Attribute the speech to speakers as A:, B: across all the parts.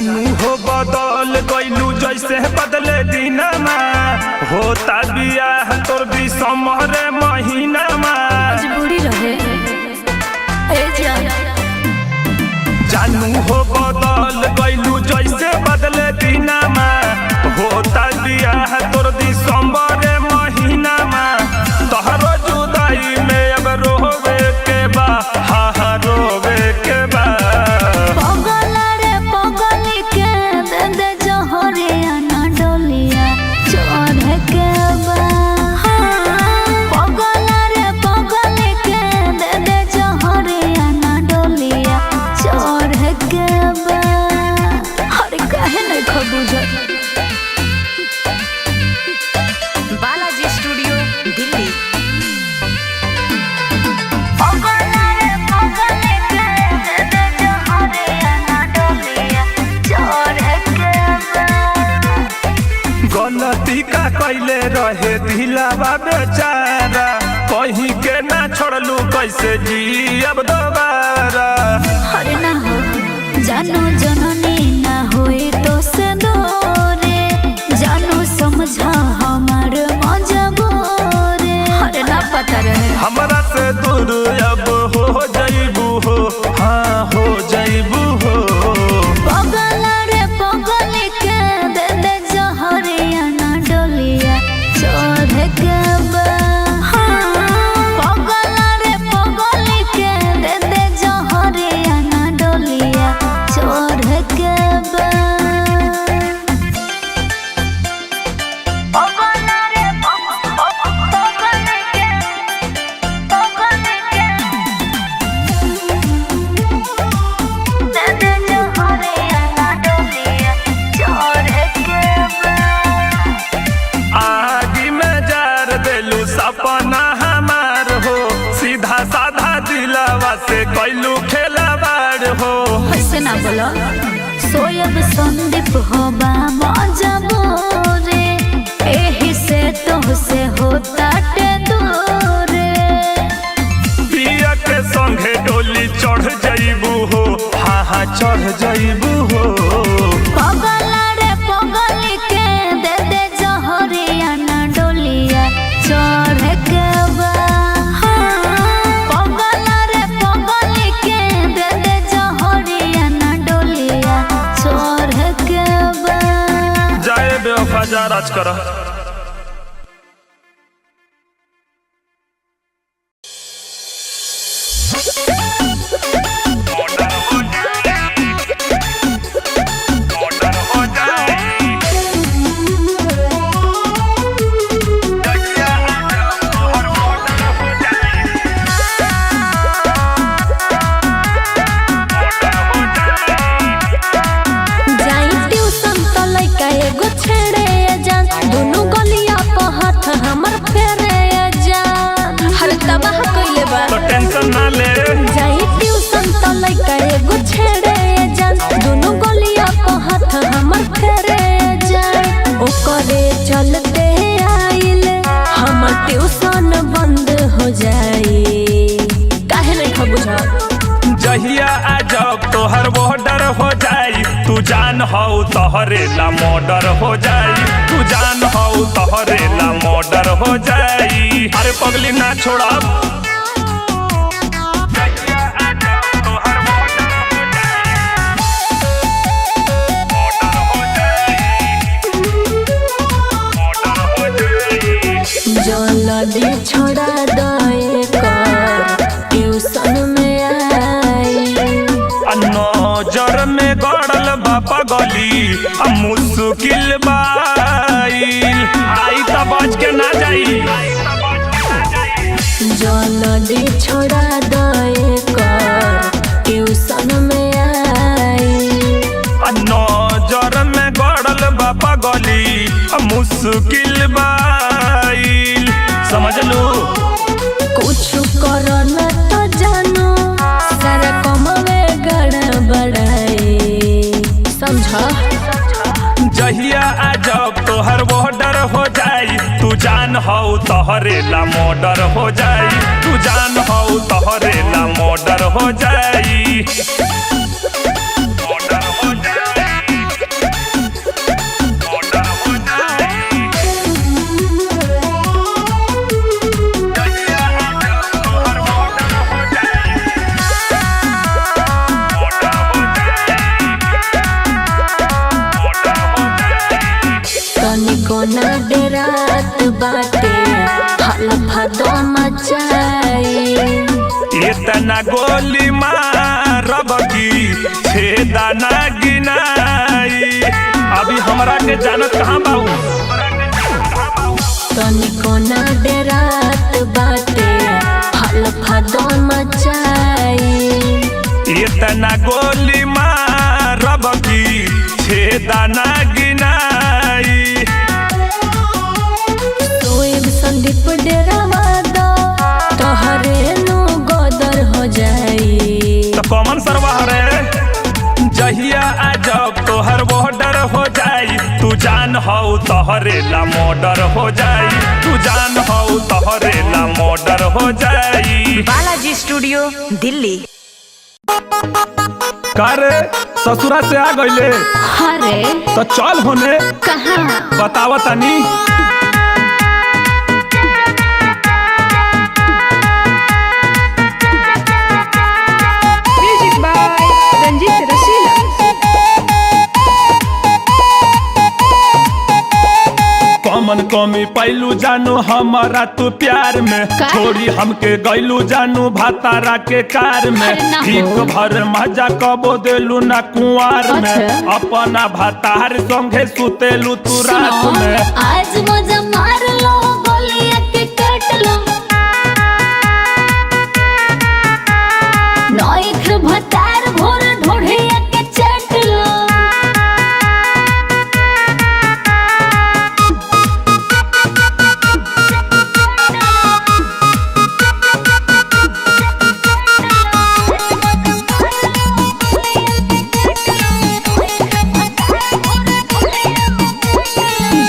A: जानू हो बदल गइलू जैसे बदले दिनमा होता बियाह तोर दिसंबर महीना
B: मजबूरी रहे
A: जानू हो बदल गइलू जैसे बदले दिनमा होता बियाह तोर दिसंबर महीना तोहरो जुदाई में अब रोवे के बा हाँ रोवे के बा
B: बालाजी स्टूडियो दिल्ली।
A: गलती का कैले रहे दिलावा बेचारा कहीं के ना छोड़लू कैसे जी अब दोबारा
B: अरे ना हो जानो जननी ना होए तो से दोरे जानो समझा हमार मजबूरी अरे ना पता रहे
A: हमरा से दूर अब हो जाइबू हो हाँ हो जाइबू हो
B: पगल रे पगल के दे दे जहरिया ना डोलिया चढ़ के बा पगल रे पगल के दे दे जहरिया ना डोलिया चढ़ के बा पगल रे पगल के दे दे जहरिया ना डोलिया चढ़ के बा
A: आगी में जार देलू सपना हमार हो सीधा साधा दिलावा से कैलू खेलाबार हो
B: ऐसे ना बोलो सोयब संदीप होबा मजबूरी एही से तोहसे होता टे दूरे
A: पिया के संगे डोली चढ़ जाइबू हो हाँ हाँ चढ़ जाइबू हो
B: पगल रे पगल के दे दे जहरिया ना डोलिया चढ़ के बा पगल रे पगल के दे दे जहरिया ना डोलिया चढ़ के बा
A: जाए बेवफा जा राज कर
B: जाई ट्यूशन तो लइका एगो छेड़े जान दोनों गलिया पे हाथ हमर फेरे जान हर तबाह कइले बा
A: तो टेंशन ना ले
B: जाई ट्यूशन तो लइका एगो छेड़े जान दोनों गलिया पे हाथ हमर फेरे जान ओकरे चलते आइल हमर ट्यूशन बंद हो जाई काहे नहीं खबुझा
A: जहिया आ जब तोहर बॉर्डर हो जाई तू जान हो तोहरे ला मर्डर हो जाई तू जान हो तोहरे ला मर्डर हो जाई अरे पगली ना छोड़ा
B: जल्दी छोड़ा दे कर ट्यूशन में आई
A: नजर में गड़ल बापा गली मुश्किल बाईल आई त बच के ना जाई
B: जल्दी छोड़ा दे कर ट्यूशन में आई
A: नजर में गड़ल बापा गली मुश्किल बाईल समझ लू
B: कुछ करो न तो जानो सारा कमवे गड़बड़ाई समझा
A: जहिया आ जब तोहर बॉर्डर हो जाई तू जान हो तोहरे ला मर्डर हो जाई तू जान हो तोहरे ला मर्डर हो जाई मर्डर हो जाई इतना गोली मारब की छेदा ना गिनाई। अभी हमरा के जानत कहाँ बाऊ
B: तनिको ना डरात बाटे हल्फा दो मचाई।
A: इतना गोली मारब की छेदा ना गिनाई।
B: सोएब संदीप डेरावा दो तोहरे नु गोदर हो जाई।
A: तो कॉमन सरवा रे जहिया आ जब तोहर बॉर्डर हो जाई। तू जान हो तोहरे ला मर्डर हो जाई। तू जान हो तोहरे ला मर्डर हो जाई।
C: बालाजी स्टूडियो दिल्ली।
A: का रे ससुरा से आ गईले?
B: अरे
A: तो चल होने
B: कहाँ
A: बतावा तनी।
C: Music by Ranjeet Rasila.
A: Common कमी पैलू जानू हमारा तू प्यार में।
B: का?
A: छोड़ी हमके गैलू जानू भातारा के कार में।
B: अरे ना हो।
A: ठीक भर मजा कबो देलू ना कुंवार में।
B: अच्छा।
A: अपना भातार संगे सुतेलू तू रात
B: सुनो,
A: में।
B: आज मजा मार लो गोलिया के काट लो। नौख भतार भोर ढोढ़िया के चाट लो।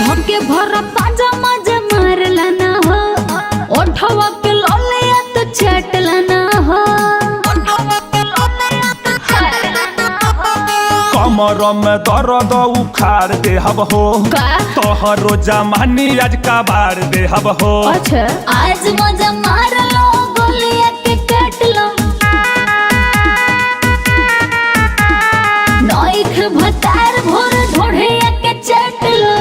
B: धोके भरा पाजा मजा मारला ना हो। ओठवा के लोलिया तो चाटला ना हो।
A: कमर में दर्द उखाड़ दे हब हो।
B: का?
A: तोहरो जमानी आज का बार दे हब हो।
B: अच्छा आज मजा मार लो गोलिया के काट लो। नौख भतार भोर ढोढ़िया के चाट लो।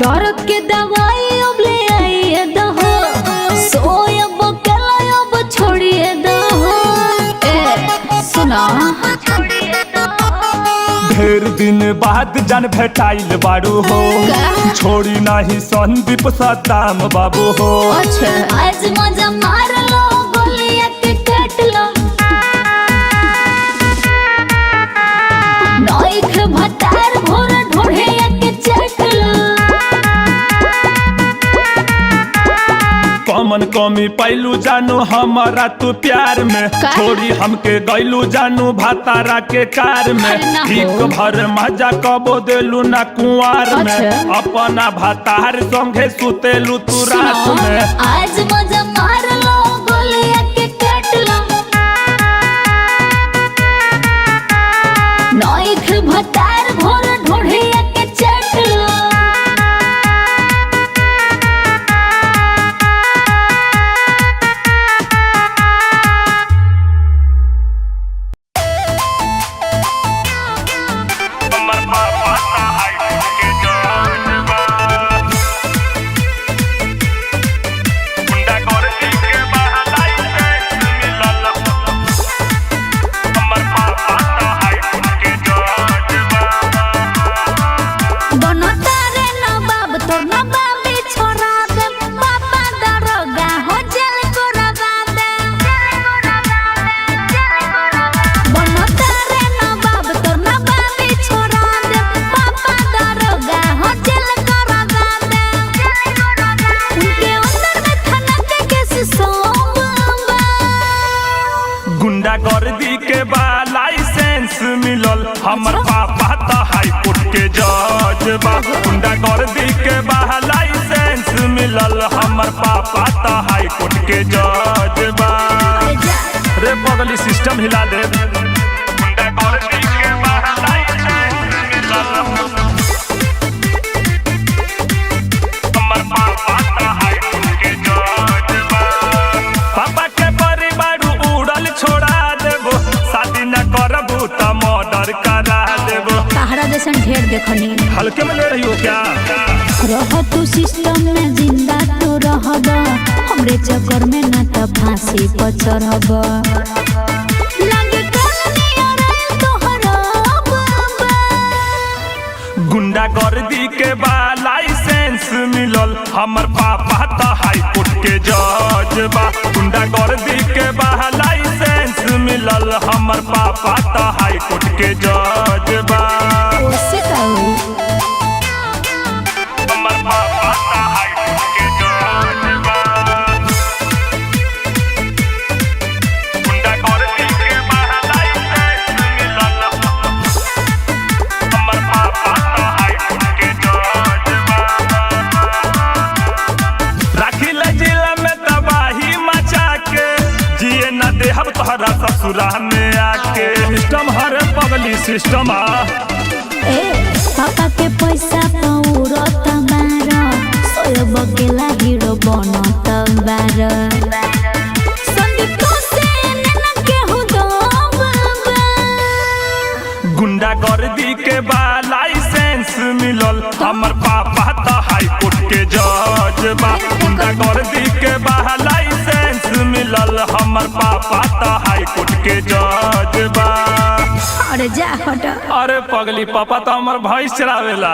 B: दर्द के दवाई अब ले आइए दहो। सोयब कलायब छोड़िए दहो। ए सुना
A: ढेर दिन बाद जान भेटाइल बारू हो।
B: का?
A: छोड़ी नाही संदीप सदाम बाबू हो।
B: अच्छा आज मजा मार लो गोलिया के काट लो। नौख भतार भोर ढोढ़िया के चाट लो।
A: कॉमन कमी पैलू जानू हमारा तू प्यार में।
B: का?
A: छोड़ी हमके गैलू जानू भातारा के कार में।
B: अरे ना हो।
A: ठीक भर मजा कबो देलू ना कुंवार में।
B: अच्छा।
A: अपना भातार संगे सुतेलू तू रात
B: सुनो,
A: में।
B: आज मजा मार लो गोलिया के काट लो। नौख भतार भोर ढोढ़िया के चाट लो।
A: गुंडागर्दी के बा लाइसेंस मिलल। हमर पापा तो हाई कोर्ट के जज बा। गुंडागर्दी के बा लाइसेंस मिलल। हमर पापा तो हाई कोर्ट के जज बा। रे बगली सिस्टम हिला दे। गुंडागर्दी के बा लाइसेंस मिलल। हमर पापा तो हाई कोर्ट के जज बा। पापा के परिवार उड़ल छोड़ा दे। मर्डर करा देबो।
B: सहारा जैसन ढेर देखनी।
A: हल्के में ले रही हो क्या?
B: रह तू सिस्टम में जिंदा तू रहब, हमरे चक्कर में ना तो फांसी पर चढ़ब।
A: गुंडा गर्दी के बा लाइसेंस मिलल, हमर पापा तो हाई कोर्ट के जज बा। गुंडा गर्दी के बा लाइसेंस मिलल, हमर पापा तो हाई कोर्ट के जज बा।
B: उससे
A: हमर पापा तो हाई कोर्ट के जज बा। गुंडा गर्दी के बा लाइसेंस मिलल, हमर पापा तो हाई कोर्ट के जज बा। राखिल जिला में तबाही मचा के, जिए न देहब तोहरा ससुरा में आके। सिस्टम हर पगली सिस्टम
B: पापा के पैसा पौरत बार, सोयब गेला हीरो बनत बार।
A: गुंडा गर्दी के बा लाइसेंस मिलल, हमर पापा तो हाई कोर्ट के जज बा। गुंडा गर्दी के बा लाइसेंस मिलल, हमर पापा तो हाई कोर्ट के जज बा।
B: अरे जा हट।
A: अरे पगली पापा तो हमर भैंस चरावेला।